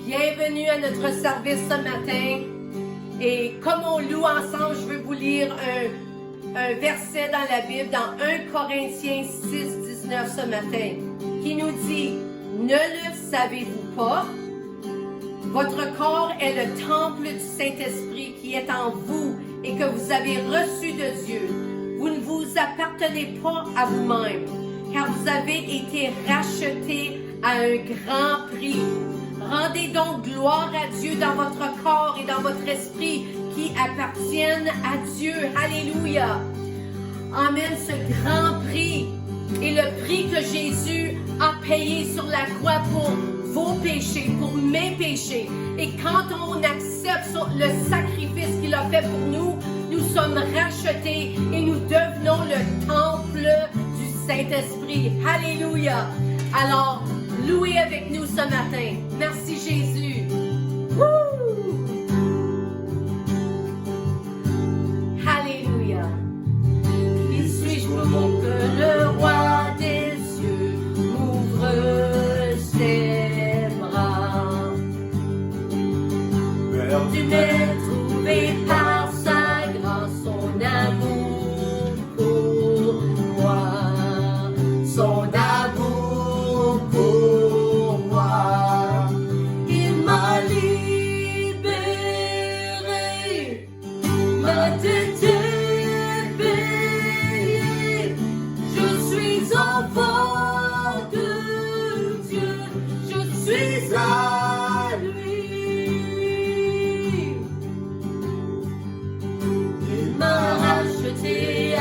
Bienvenue à notre service ce matin. Et comme on loue ensemble, je veux vous lire un verset dans la Bible, dans 1 Corinthiens 6, 19 ce matin, qui nous dit « Ne le savez-vous pas? Votre corps est le temple du Saint-Esprit qui est en vous et que vous avez reçu de Dieu. Vous ne vous appartenez pas à vous-même, car vous avez été rachetés à un grand prix. Rendez donc gloire à Dieu dans votre corps et dans votre esprit qui appartiennent à Dieu. Alléluia. Amen. Ce grand prix est le prix que Jésus a payé sur la croix pour vos péchés, pour mes péchés. Et quand on accepte le sacrifice qu'il a fait pour nous, nous sommes rachetés et nous devenons le temple du Saint-Esprit. Alléluia. Alors, louez avec nous ce matin. Merci Jésus. Woo! Alléluia. Qui suis-je pour que le roi des cieux m'ouvre ses bras? Tu m'es trouvé par sa grâce, son amour pour moi, son amour pour moi. Il m'a libéré, m'a été payé. Je suis enfant de Dieu, je suis à lui. Il m'a racheté à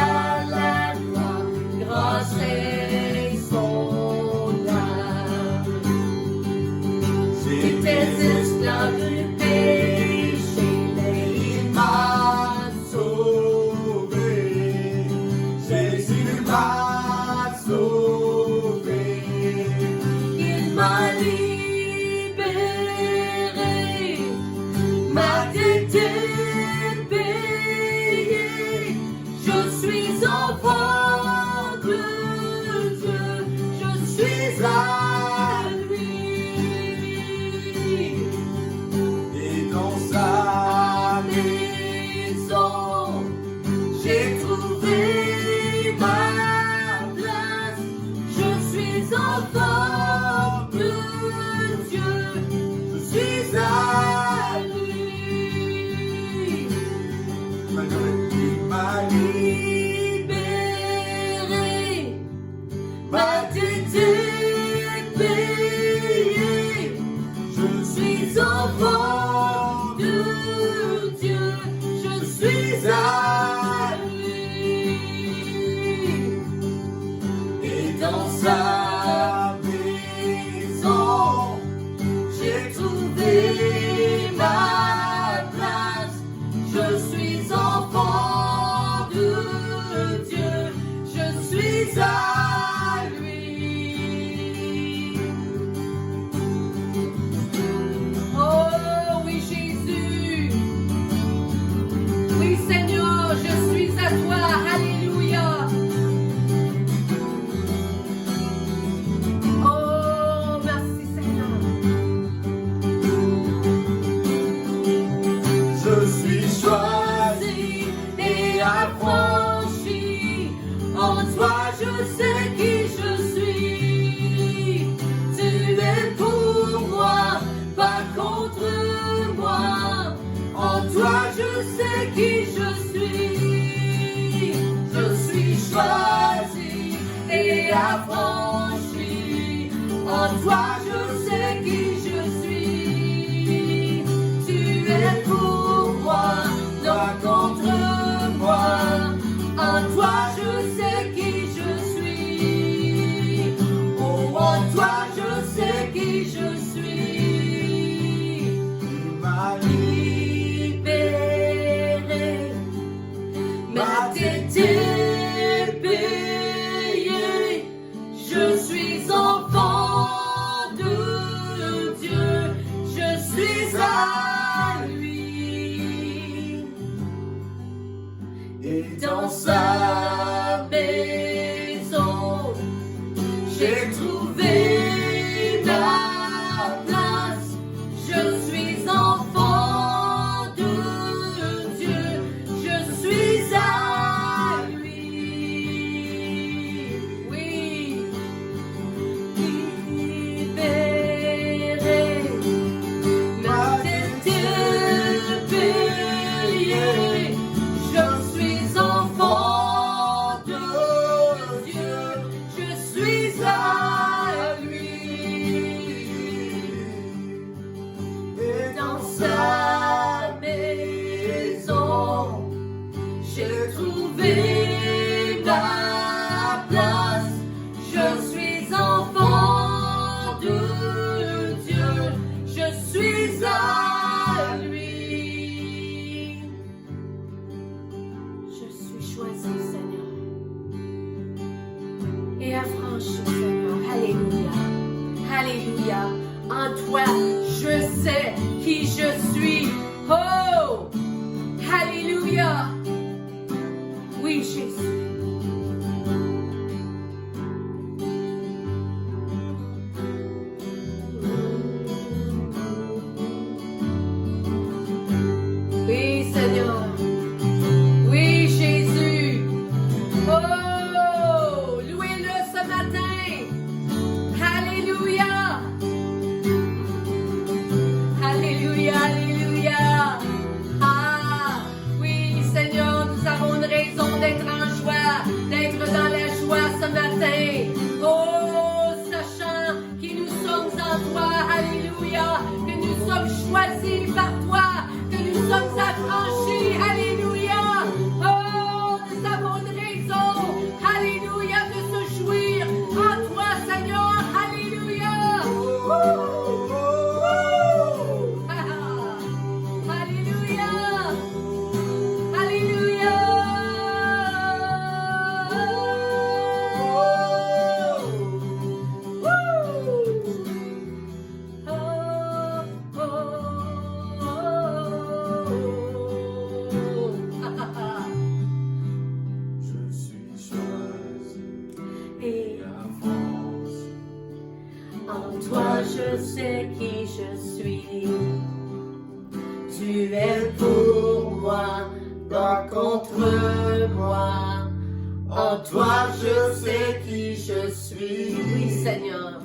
la croix, grâce et son âme. J'étais esclave du péché, mais il m'a sauvé. Jésus m'a sauvé. Il m'a libéré, m'a été payé. Je suis enfant de Dieu, je suis à lui. Et dans sa maison, j'ai trouvé ma place. Je suis enfant de Dieu, je suis à lui. Il m'a libéré, m'a été payé. Je suis enfant de Dieu, je suis à lui. Et dans sa maison, j'ai trouvé ma place. Je suis enfant de Dieu, je suis à lui. Oh oui Jésus, oui Seigneur, je suis à toi, alléluia. Oh merci Seigneur. Je suis choisi et affranchi. En toi, je sais qui je suis. Tu es pour moi, pas contre moi. En toi, je sais qui je suis. Je suis choisi et affranchi. En toi, je sais qui je suis. Tu es pour moi, pas contre moi. En toi, je sais qui je suis. Oh, en toi, je sais qui je suis. Tu m'as libéré, m'a été payé. Je suis enfant de Alléluia. En toi, je sais qui je suis. Oh! Alléluia. Oui, Jésus. Oui, Seigneur. Oui, Jésus. Oh, louez-le ce matin. Alléluia. Alléluia, alléluia. Ah, oui, Seigneur, nous avons une raison d'être en joie, d'être dans la joie ce matin. Oh, sachant que nous sommes en toi. Alléluia. Que nous sommes choisis par toi. Que nous sommes affranchis. Alléluia. Oh, nous avons une raison. Alléluia, de se jouir en toi, Seigneur. Alléluia. Alléluia. Alléluia. Je suis choisi Et et avance. en toi je sais qui je suis. Tu es pour moi, pas contre moi. En toi je sais qui je suis. Oui, Seigneur.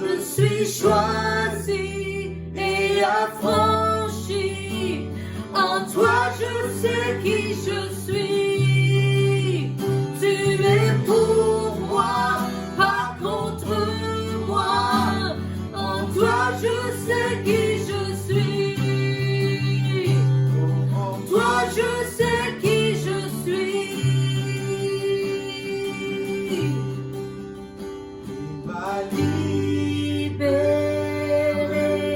Je suis choisi et affranchi. En toi je sais qui je suis. Tu es pour moi, pas contre moi. En toi je sais qui je suis. En Toi je sais qui je suis. ma vie Libéré,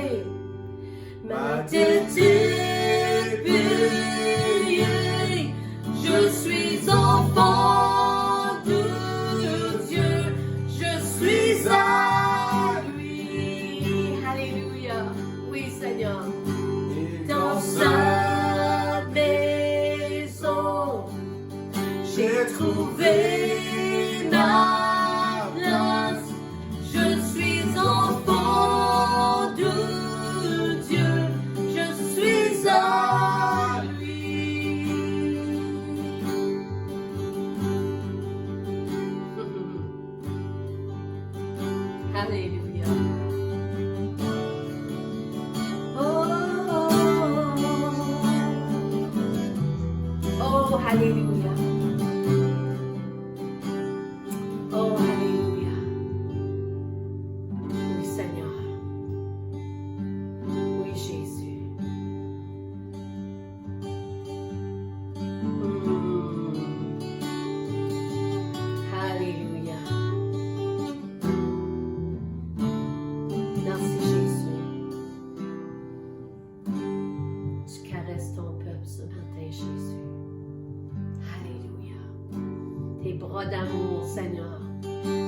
ma tête est payée. Je suis enfant de Dieu. Je suis à lui. Alléluia. Oui, Seigneur. et Dans sa maison, j'ai trouvé ma place. Je suis enfant de Dieu. Je suis à lui. Alléluia. Oh, alléluia. Oh, alléluia. Oui, Seigneur. Oui, Jésus. Alléluia. Merci, Jésus. Tu caresses ton peuple ce matin, Jésus. Alléluia. Tes bras d'amour, Seigneur,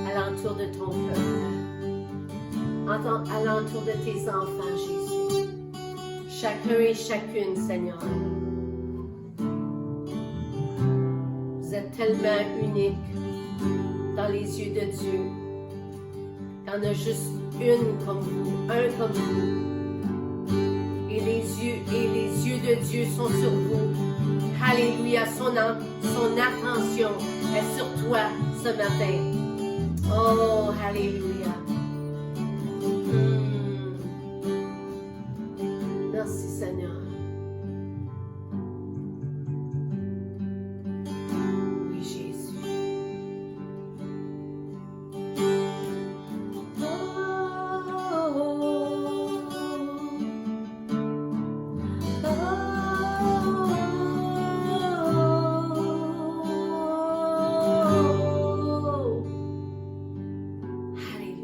alentour de ton peuple, alentour de tes enfants, Jésus. Chacun et chacune, Seigneur. Vous êtes tellement uniques dans les yeux de Dieu. Il y en a juste une comme vous, un comme vous. Et les yeux de Dieu sont sur vous. Alléluia, son attention est sur toi ce matin. Oh, alléluia. Merci, Seigneur. Oui, Jésus. Alléluia.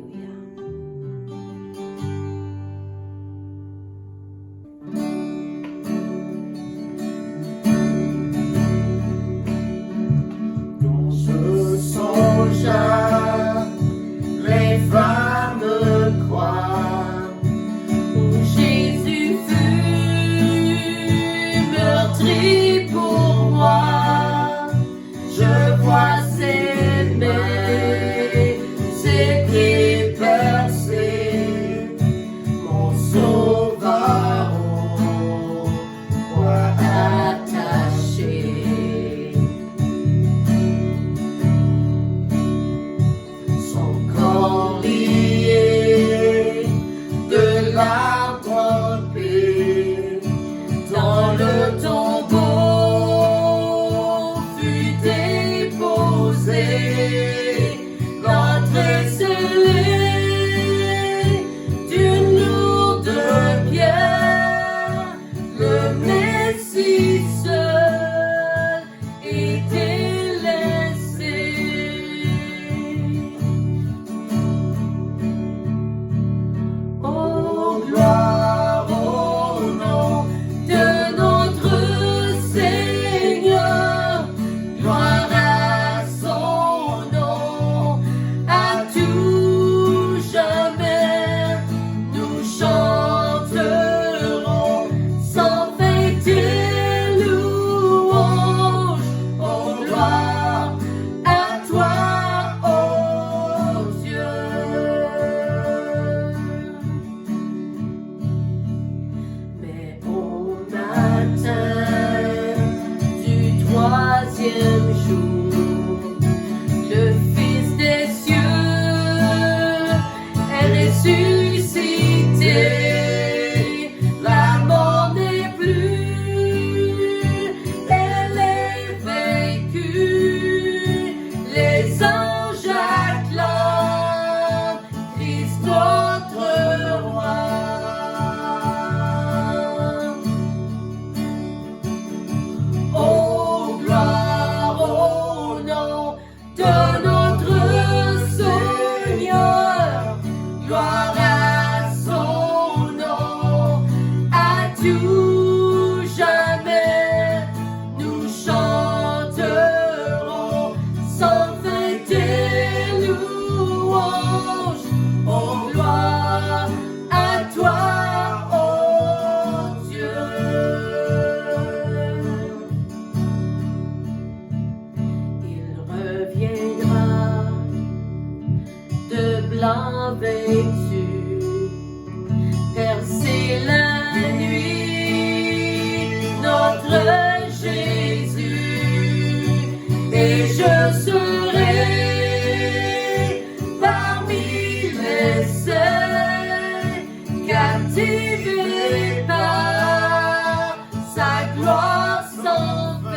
captivé par sa gloire sans fin.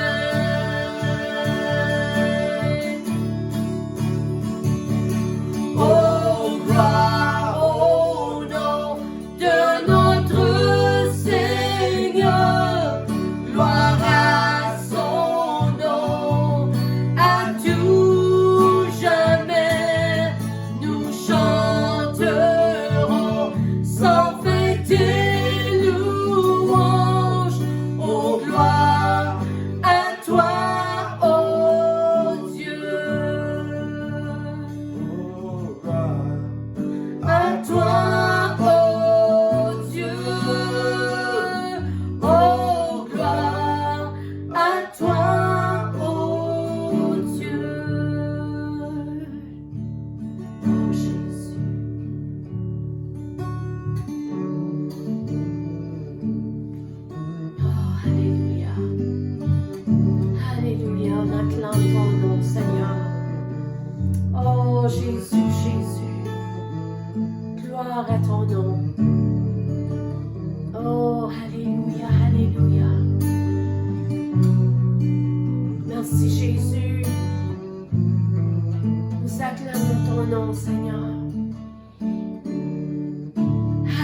Oh, gloire au nom de notre Seigneur, gloire à son nom, à tout jamais nous chanterons sans fin tes louanges. Oh, gloire à toi, ô Dieu. À toi, ô Dieu, oh gloire, à toi, ô Dieu. Oh Jésus. Oh, alléluia. Alléluia, on acclame ton nom, Seigneur. Oh Jésus, Jésus. Gloire à ton nom. Oh, alléluia, alléluia. Merci Jésus. Nous acclamons ton nom, Seigneur.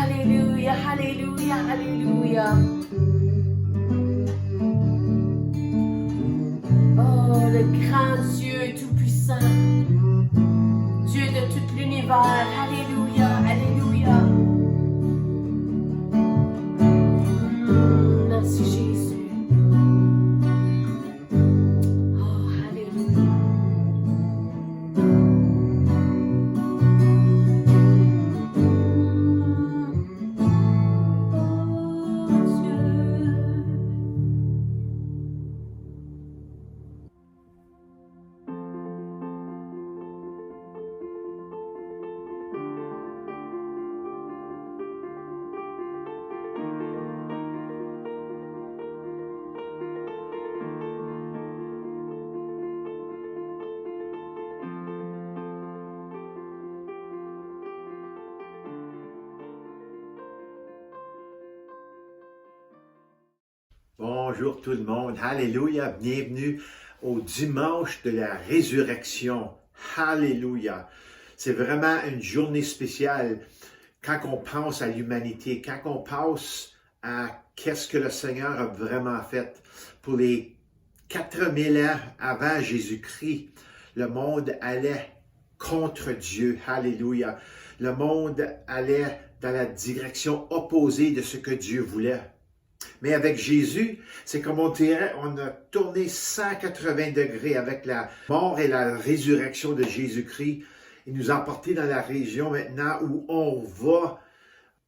Alléluia, alléluia, alléluia. Oh, le grand Dieu tout-puissant. Dieu de tout l'univers. Alléluia, alléluia. Merci Jésus. Oh, alléluia. Oh, Dieu. Bonjour tout le monde, Alléluia, bienvenue au dimanche de la résurrection, Alléluia. C'est vraiment une journée spéciale quand on pense à l'humanité, quand on pense à qu'est-ce que le Seigneur a vraiment fait. Pour les 4000 ans avant Jésus-Christ, le monde allait contre Dieu, Alléluia. Le monde allait dans la direction opposée de ce que Dieu voulait. Mais avec Jésus, c'est comme on dirait, on a tourné 180 degrés avec la mort et la résurrection de Jésus-Christ. Il nous a emportés dans la région maintenant où on va,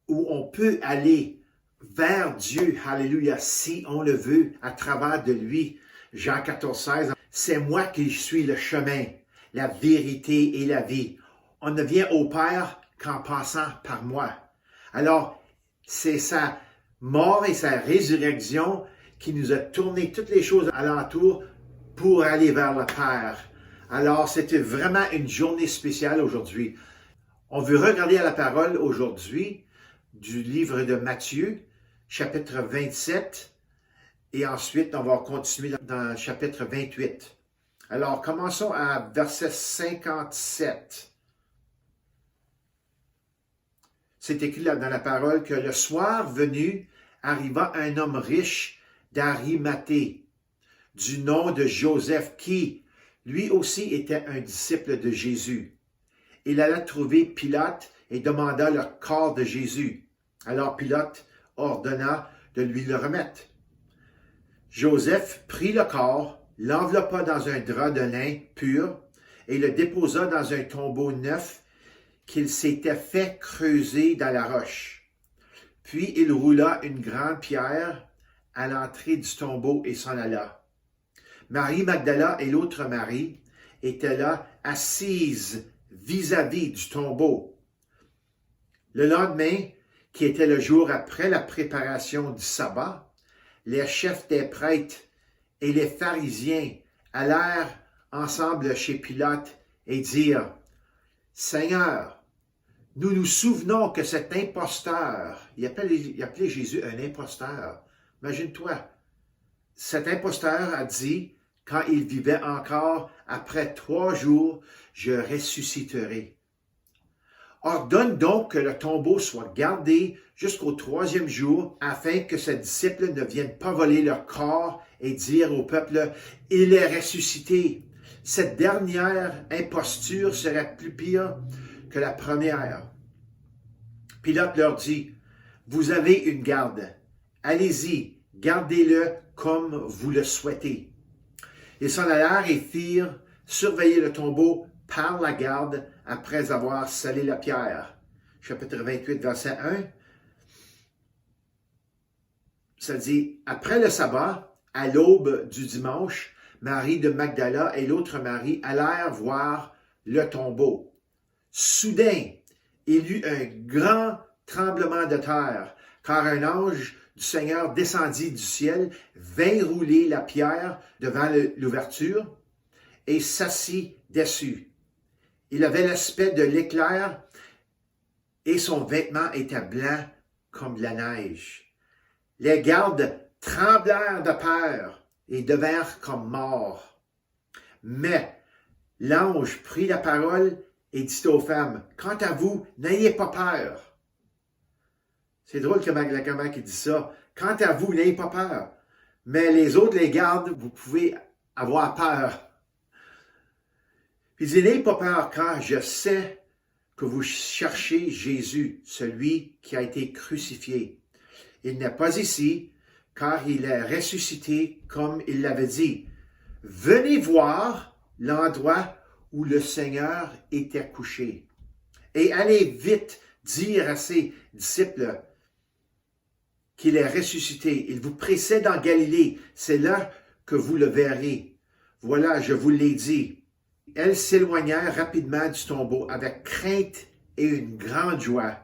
où on peut aller vers Dieu, alléluia, si on le veut, à travers de lui. Jean 14, 16, c'est moi qui suis le chemin, la vérité et la vie. On ne vient au Père qu'en passant par moi. Alors, c'est ça. Mort et sa résurrection qui nous a tourné toutes les choses alentour pour aller vers le Père. Alors, c'était vraiment une journée spéciale aujourd'hui. On veut regarder à la parole aujourd'hui du livre de Matthieu, chapitre 27, et ensuite on va continuer dans le chapitre 28. Alors, commençons à verset 57. C'est écrit là dans la parole que le soir venu arriva un homme riche d'Arimathée, du nom de Joseph, qui, lui aussi, était un disciple de Jésus. Il alla trouver Pilate et demanda le corps de Jésus. Alors Pilate ordonna de lui le remettre. Joseph prit le corps, l'enveloppa dans un drap de lin pur et le déposa dans un tombeau neuf qu'il s'était fait creuser dans la roche. Puis il roula une grande pierre à l'entrée du tombeau et s'en alla. Marie Magdala et l'autre Marie étaient là, assises vis-à-vis du tombeau. Le lendemain, qui était le jour après la préparation du sabbat, les chefs des prêtres et les pharisiens allèrent ensemble chez Pilate et dirent « Seigneur, nous nous souvenons que cet imposteur, il appelait Jésus un imposteur. Imagine-toi, cet imposteur a dit, quand il vivait encore, après 3 jours, je ressusciterai. Ordonne donc que le tombeau soit gardé jusqu'au 3e jour, afin que ses disciples ne viennent pas voler leur corps et dire au peuple, il est ressuscité. Cette dernière imposture serait plus pire que la première. Pilate leur dit, vous avez une garde. Allez-y, gardez-le comme vous le souhaitez. Ils s'en allèrent et firent surveiller le tombeau par la garde après avoir scellé la pierre. Chapitre 28, verset 1. Ça dit, après le sabbat, à l'aube du dimanche, Marie de Magdala et l'autre Marie allèrent voir le tombeau. Soudain, il y eut un grand tremblement de terre, car un ange du Seigneur descendit du ciel, vint rouler la pierre devant l'ouverture et s'assit dessus. Il avait l'aspect de l'éclair et son vêtement était blanc comme la neige. Les gardes tremblèrent de peur et devinrent comme morts. Mais l'ange prit la parole et dit aux femmes, « Quant à vous, n'ayez pas peur. » C'est drôle comment il dit ça. « Quant à vous, n'ayez pas peur. » Mais les autres, les gardes, vous pouvez avoir peur. Puis il dit, « N'ayez pas peur, car je sais que vous cherchez Jésus, celui qui a été crucifié. Il n'est pas ici, car il est ressuscité comme il l'avait dit. Venez voir l'endroit où le Seigneur était couché. Et allez vite dire à ses disciples qu'il est ressuscité. Il vous précède en Galilée. C'est là que vous le verrez. Voilà, je vous l'ai dit. » Elles s'éloignèrent rapidement du tombeau avec crainte et une grande joie.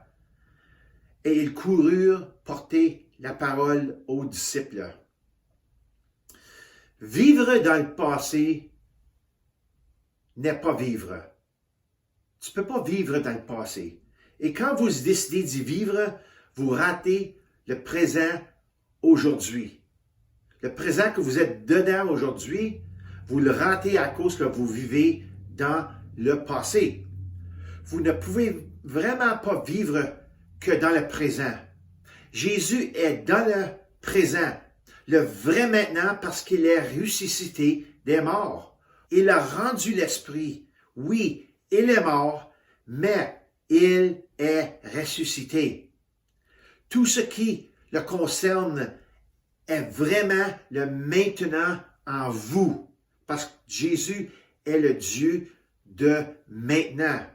Et ils coururent porter la parole aux disciples. Vivre dans le passé n'est pas vivre. Tu ne peux pas vivre dans le passé. Et quand vous décidez d'y vivre, vous ratez le présent aujourd'hui. Le présent que vous êtes dedans aujourd'hui, vous le ratez à cause que vous vivez dans le passé. Vous ne pouvez vraiment pas vivre que dans le présent. Jésus est dans le présent, le vrai maintenant parce qu'il est ressuscité des morts. Il a rendu l'esprit. Oui, il est mort, mais il est ressuscité. Tout ce qui le concerne est vraiment le maintenant en vous. Parce que Jésus est le Dieu de maintenant.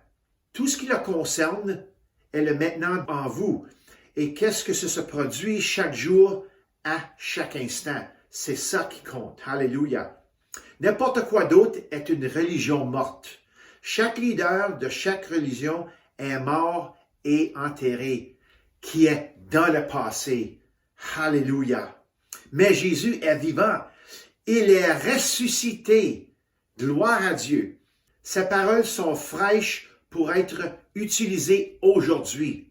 Tout ce qui le concerne est le maintenant en vous. Et qu'est-ce que ça se produit chaque jour, à chaque instant? C'est ça qui compte. Alléluia. N'importe quoi d'autre est une religion morte. Chaque leader de chaque religion est mort et enterré, qui est dans le passé. Alléluia. Mais Jésus est vivant. Il est ressuscité. Gloire à Dieu. Ses paroles sont fraîches pour être utilisées aujourd'hui.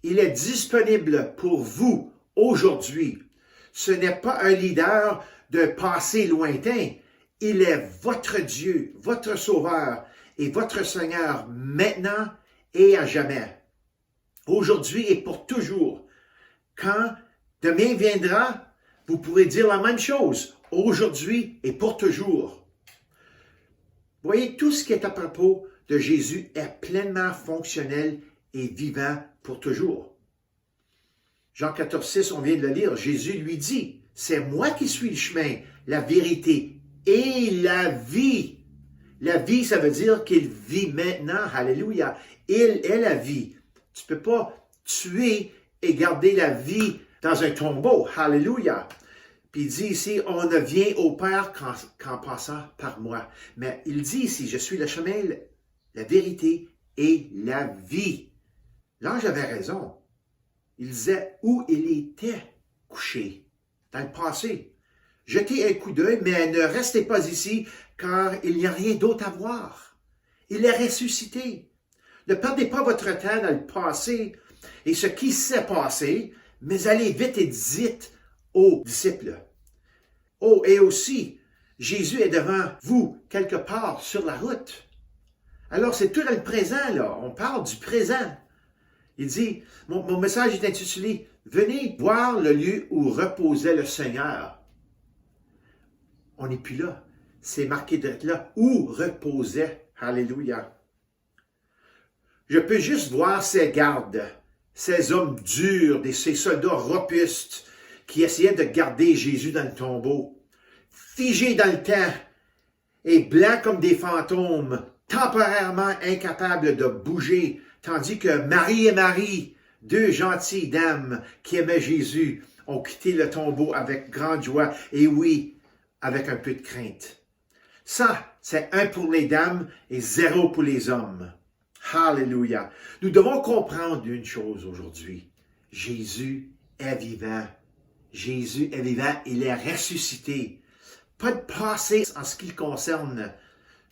Il est disponible pour vous aujourd'hui. Ce n'est pas un leader d'un passé lointain. Il est votre Dieu, votre Sauveur et votre Seigneur maintenant et à jamais. Aujourd'hui et pour toujours. Quand demain viendra, vous pourrez dire la même chose. Aujourd'hui et pour toujours. Vous voyez, tout ce qui est à propos de Jésus est pleinement fonctionnel et vivant pour toujours. Jean 14, 6, on vient de le lire. Jésus lui dit, « C'est moi qui suis le chemin, la vérité et la vie. » La vie, ça veut dire qu'il vit maintenant. Alléluia. Il est la vie. Tu ne peux pas tuer et garder la vie dans un tombeau. Alléluia. Puis il dit ici, on ne vient au Père qu'en passant par moi. Mais il dit ici, je suis le chemin, la vérité et la vie. L'ange avait raison. Il disait où il était couché, dans le passé. Jetez un coup d'œil, mais ne restez pas ici, car il n'y a rien d'autre à voir. Il est ressuscité. Ne perdez pas votre temps dans le passé et ce qui s'est passé, mais allez vite et dites aux disciples. Oh, et aussi, Jésus est devant vous, quelque part sur la route. Alors, c'est tout dans le présent, là. On parle du présent. Il dit, mon message est intitulé « Venez voir le lieu où reposait le Seigneur ». On n'est plus là. C'est marqué d'être là. Où reposait. Alléluia. Je peux juste voir ces gardes, ces hommes durs, ces soldats robustes qui essayaient de garder Jésus dans le tombeau, figés dans le temps et blancs comme des fantômes, temporairement incapables de bouger, tandis que Marie et Marie, deux gentilles dames qui aimaient Jésus, ont quitté le tombeau avec grande joie et oui, avec un peu de crainte. Ça, c'est 1 pour les dames et 0 pour les hommes. Alléluia. Nous devons comprendre une chose aujourd'hui. Jésus est vivant. Jésus est vivant. Il est ressuscité. Pas de passé en ce qui le concerne.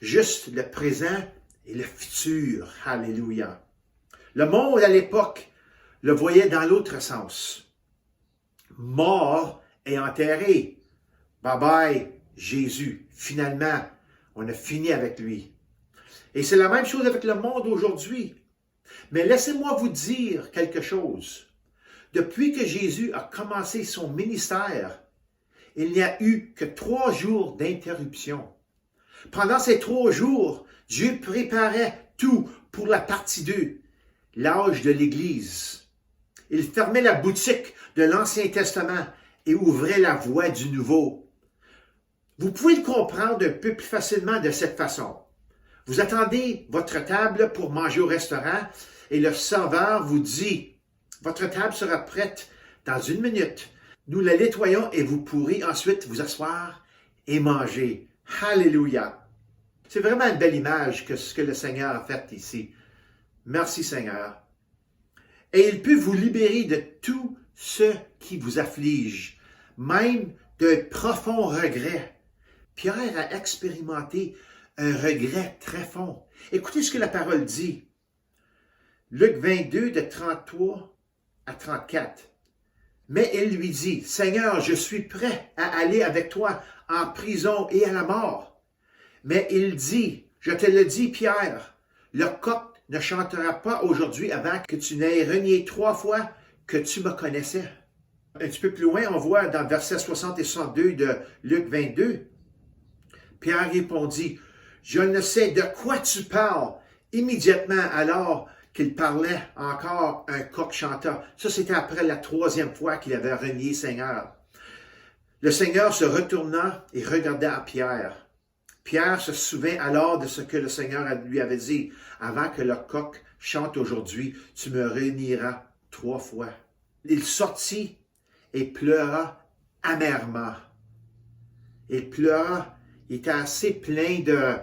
Juste le présent et le futur. Alléluia. Le monde à l'époque le voyait dans l'autre sens. Mort et enterré. Bye bye, Jésus. Finalement, on a fini avec lui. Et c'est la même chose avec le monde aujourd'hui. Mais laissez-moi vous dire quelque chose. Depuis que Jésus a commencé son ministère, il n'y a eu que 3 jours d'interruption. Pendant ces 3 jours, Dieu préparait tout pour la partie 2, l'âge de l'Église. Il fermait la boutique de l'Ancien Testament et ouvrait la voie du Nouveau. Vous pouvez le comprendre un peu plus facilement de cette façon. Vous attendez votre table pour manger au restaurant et le serveur vous dit « Votre table sera prête dans 1 minute. Nous la nettoyons et vous pourrez ensuite vous asseoir et manger. » Alléluia! C'est vraiment une belle image que ce que le Seigneur a fait ici. Merci Seigneur. Et il peut vous libérer de tout ce qui vous afflige, même de profonds regrets. Pierre a expérimenté un regret très fond. Écoutez ce que la parole dit. Luc 22, de 33 à 34. Mais il lui dit, « Seigneur, je suis prêt à aller avec toi en prison et à la mort. » Mais il dit, « Je te le dis, Pierre, le coq ne chantera pas aujourd'hui avant que tu n'aies renié 3 fois que tu me connaissais. » Un petit peu plus loin, on voit dans le verset 60 et 62 de Luc 22. Pierre répondit, « Je ne sais de quoi tu parles. » Immédiatement alors qu'il parlait encore, un coq chanta. Ça, c'était après la 3e fois qu'il avait renié Seigneur. Le Seigneur se retourna et regarda à Pierre. Pierre se souvint alors de ce que le Seigneur lui avait dit. « Avant que le coq chante aujourd'hui, tu me renieras 3 fois. » Il sortit et pleura amèrement. Il pleura, il était assez plein de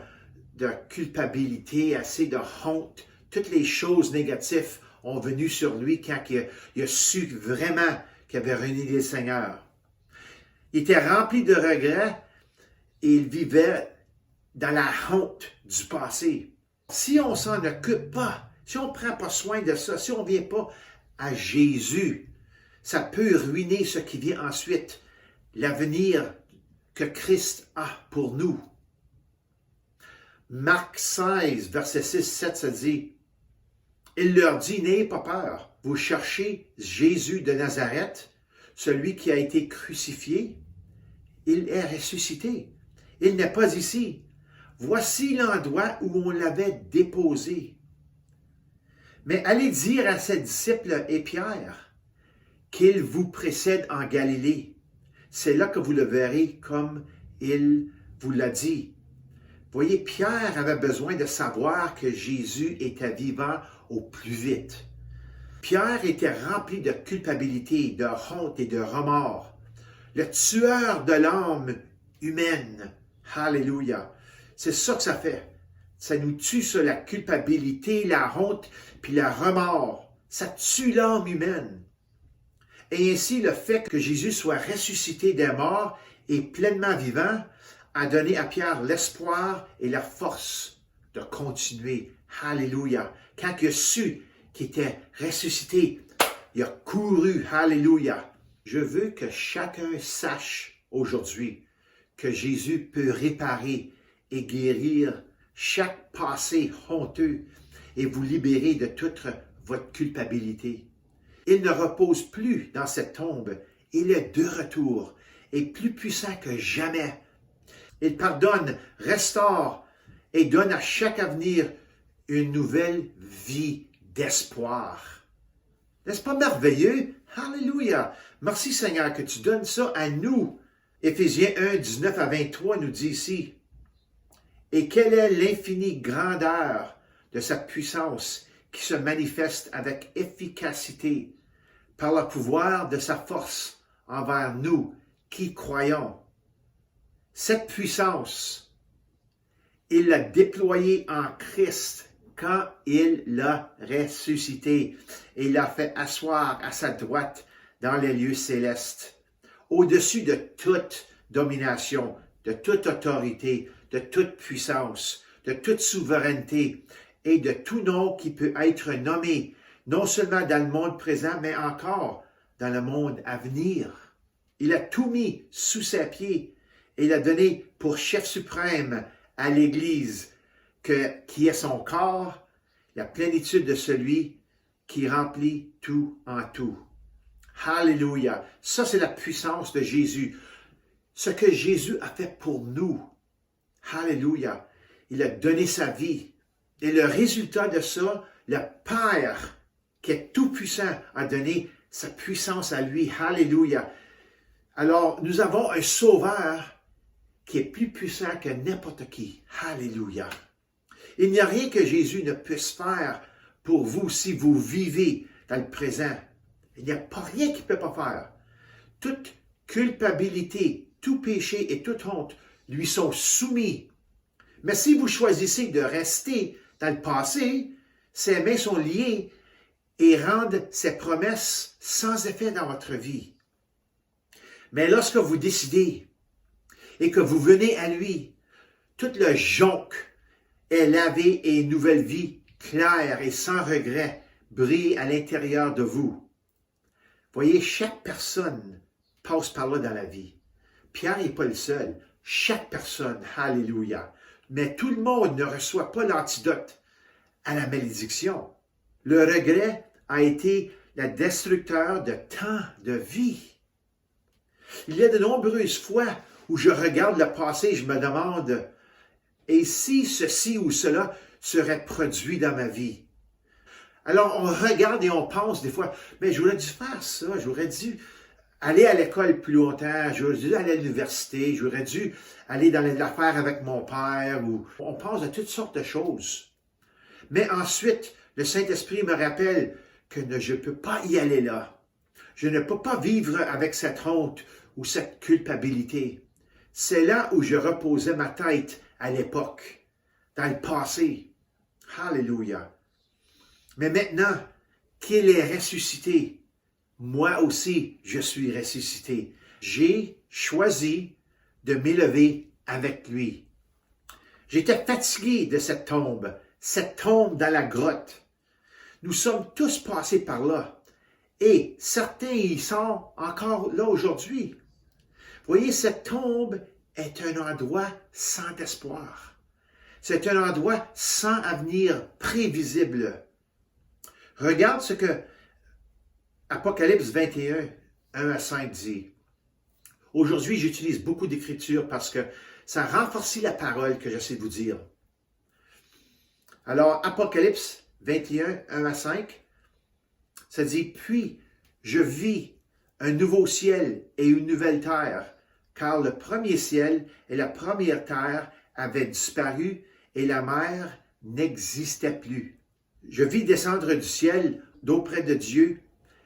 culpabilité, assez de honte. Toutes les choses négatives ont venu sur lui quand il a su vraiment qu'il avait renié le Seigneur. Il était rempli de regrets et il vivait dans la honte du passé. Si on ne s'en occupe pas, si on ne prend pas soin de ça, si on ne vient pas à Jésus, ça peut ruiner ce qui vient ensuite, l'avenir que Christ a pour nous. Marc 16, verset 6-7 se dit, « Il leur dit, n'ayez pas peur, vous cherchez Jésus de Nazareth, celui qui a été crucifié. Il est ressuscité. Il n'est pas ici. Voici l'endroit où on l'avait déposé. Mais allez dire à ses disciples et Pierre qu'il vous précède en Galilée. C'est là que vous le verrez comme il vous l'a dit. » Voyez, Pierre avait besoin de savoir que Jésus était vivant au plus vite. Pierre était rempli de culpabilité, de honte et de remords. Le tueur de l'âme humaine. Alléluia. C'est ça que ça fait. Ça nous tue sur la culpabilité, la honte, puis le remords. Ça tue l'âme humaine. Et ainsi, le fait que Jésus soit ressuscité des morts et pleinement vivant a donné à Pierre l'espoir et la force de continuer. Alléluia. Quand il a su qu'il était ressuscité, il a couru. Alléluia. Je veux que chacun sache aujourd'hui que Jésus peut réparer et guérir chaque passé honteux et vous libérer de toute votre culpabilité. Il ne repose plus dans cette tombe. Il est de retour et plus puissant que jamais. Il pardonne, restaure et donne à chaque avenir une nouvelle vie d'espoir. N'est-ce pas merveilleux? Alléluia! Merci Seigneur que tu donnes ça à nous. Éphésiens 1, 19 à 23 nous dit ici, « Et quelle est l'infinie grandeur de sa puissance qui se manifeste avec efficacité par le pouvoir de sa force envers nous qui croyons. Cette puissance, il l'a déployée en Christ quand il l'a ressuscité et l'a fait asseoir à sa droite dans les lieux célestes, au-dessus de toute domination, de toute autorité, de toute puissance, de toute souveraineté et de tout nom qui peut être nommé, non seulement dans le monde présent, mais encore dans le monde à venir. Il a tout mis sous ses pieds et il a donné pour chef suprême à l'Église, qui est son corps, la plénitude de celui qui remplit tout en tout. Alléluia! Ça, c'est la puissance de Jésus. Ce que Jésus a fait pour nous. Alléluia! Il a donné sa vie. Et le résultat de ça, le Père, qui est tout-puissant, a donné sa puissance à lui. Alléluia! Alors, nous avons un Sauveur qui est plus puissant que n'importe qui. Alléluia! Il n'y a rien que Jésus ne puisse faire pour vous si vous vivez dans le présent. Il n'y a pas rien qu'il ne peut pas faire. Toute culpabilité, tout péché et toute honte lui sont soumis. Mais si vous choisissez de rester dans le passé, ses mains sont liées et rendent ses promesses sans effet dans votre vie. Mais lorsque vous décidez et que vous venez à lui, tout le jonc est lavé et une nouvelle vie claire et sans regret brille à l'intérieur de vous. Voyez, chaque personne passe par là dans la vie. Pierre n'est pas le seul. Chaque personne, alléluia. Mais tout le monde ne reçoit pas l'antidote à la malédiction. Le regret a été le destructeur de tant de vie. Il y a de nombreuses fois où je regarde le passé et je me demande, et si ceci ou cela serait produit dans ma vie? Alors on regarde et on pense des fois, mais j'aurais dû faire ça, j'aurais dû aller à l'école plus longtemps, j'aurais dû aller à l'université, j'aurais dû aller dans l'affaire avec mon père, ou on pense à toutes sortes de choses. Mais ensuite, le Saint-Esprit me rappelle que je ne peux pas y aller là. Je ne peux pas vivre avec cette honte ou cette culpabilité. C'est là où je reposais ma tête à l'époque, dans le passé. Alléluia. Mais maintenant qu'il est ressuscité, moi aussi, je suis ressuscité. J'ai choisi de m'élever avec lui. J'étais fatigué de cette tombe dans la grotte. Nous sommes tous passés par là. Et certains y sont encore là aujourd'hui. Voyez, cette tombe est un endroit sans espoir. C'est un endroit sans avenir prévisible. Regarde ce que Apocalypse 21, 1 à 5 dit. Aujourd'hui, j'utilise beaucoup d'écritures parce que ça renforce la parole que j'essaie de vous dire. Alors, Apocalypse 21, 1 à 5, ça dit, « Puis je vis un nouveau ciel et une nouvelle terre, car le premier ciel et la première terre avaient disparu et la mer n'existait plus. Je vis descendre du ciel d'auprès de Dieu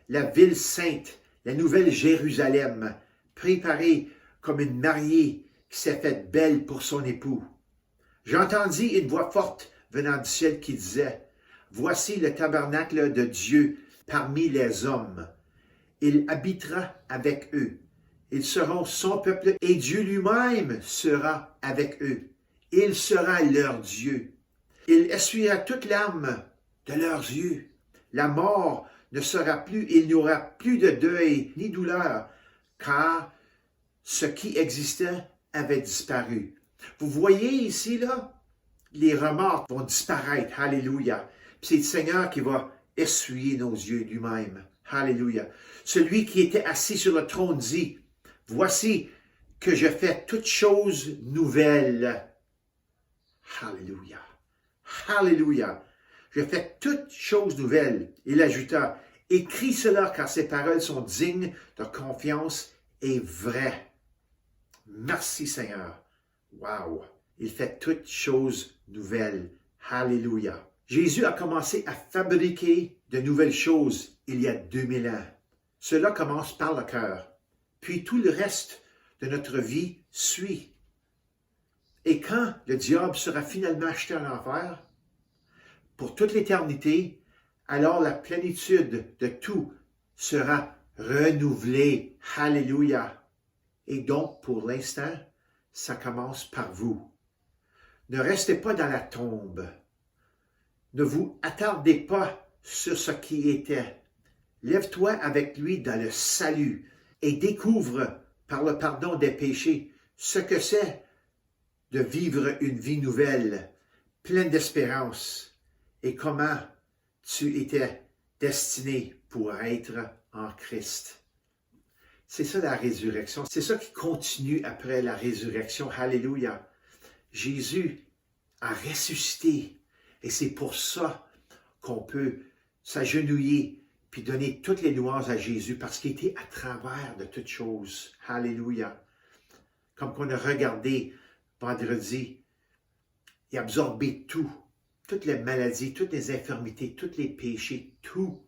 la ville sainte, la nouvelle Jérusalem, préparée comme une mariée qui s'est faite belle pour son époux. J'entendis une voix forte venant du ciel qui disait, « Voici le tabernacle de Dieu parmi les hommes. Il habitera avec eux. Ils seront son peuple et Dieu lui-même sera avec eux. Il sera leur Dieu. Il essuiera toute larme de leurs yeux. La mort ne sera plus, il n'y aura plus de deuil ni douleur, car ce qui existait avait disparu. Vous voyez ici, là, les remords vont disparaître. Alléluia. Puis c'est le Seigneur qui va essuyer nos yeux lui-même. Alléluia. Celui qui était assis sur le trône dit, « Voici que je fais toutes choses nouvelles. » Alléluia. Alléluia. Je fais toutes choses nouvelles. Il ajouta, « Écris cela car ces paroles sont dignes de confiance et vraies. » Merci Seigneur. Wow. Il fait toutes choses nouvelles. Alléluia. Jésus a commencé à fabriquer de nouvelles choses il y a 2000 ans. Cela commence par le cœur. Puis tout le reste de notre vie suit. Et quand le diable sera finalement acheté en enfer, pour toute l'éternité, alors la plénitude de tout sera renouvelée. Alléluia. Et donc, pour l'instant, ça commence par vous. Ne restez pas dans la tombe. Ne vous attardez pas sur ce qui était. Lève-toi avec lui dans le salut et découvre par le pardon des péchés ce que c'est de vivre une vie nouvelle, pleine d'espérance, et comment tu étais destiné pour être en Christ. C'est ça la résurrection. C'est ça qui continue après la résurrection. Alléluia. Jésus a ressuscité. Et c'est pour ça qu'on peut s'agenouiller puis donner toutes les louanges à Jésus parce qu'il était à travers de toutes choses. Alléluia. Comme qu'on a regardé vendredi, il a absorbé tout. Toutes les maladies, toutes les infirmités, tous les péchés, tout.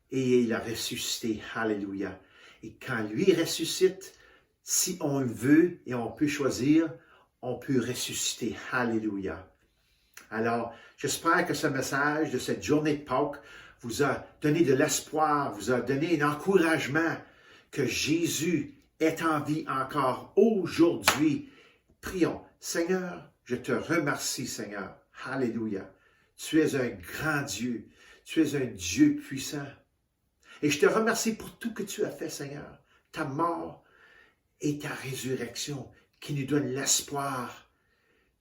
Et il a ressuscité. Alléluia. Et quand lui ressuscite, si on le veut et on peut choisir, on peut ressusciter. Alléluia. Alors, j'espère que ce message de cette journée de Pâques vous a donné de l'espoir, vous a donné un encouragement que Jésus est en vie encore aujourd'hui. Prions. Seigneur, je te remercie, Seigneur. Alléluia. Tu es un grand Dieu. Tu es un Dieu puissant. Et je te remercie pour tout que tu as fait, Seigneur. Ta mort et ta résurrection qui nous donne l'espoir,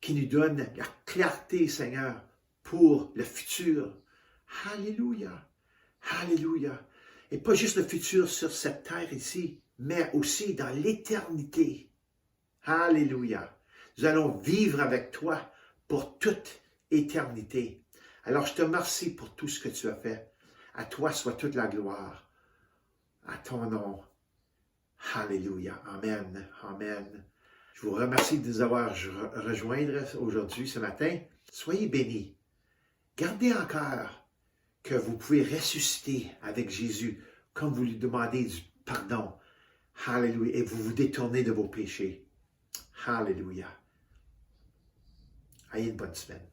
qui nous donne la clarté, Seigneur, pour le futur. Alléluia. Alléluia. Et pas juste le futur sur cette terre ici, mais aussi dans l'éternité. Alléluia. Nous allons vivre avec toi pour toute éternité. Alors je te remercie pour tout ce que tu as fait. À toi soit toute la gloire. À ton nom. Alléluia. Amen. Amen. Je vous remercie de nous avoir rejoints aujourd'hui, ce matin. Soyez bénis. Gardez en cœur que vous pouvez ressusciter avec Jésus comme vous lui demandez du pardon. Alléluia. Et vous vous détournez de vos péchés. Alléluia. Ayez une bonne semaine.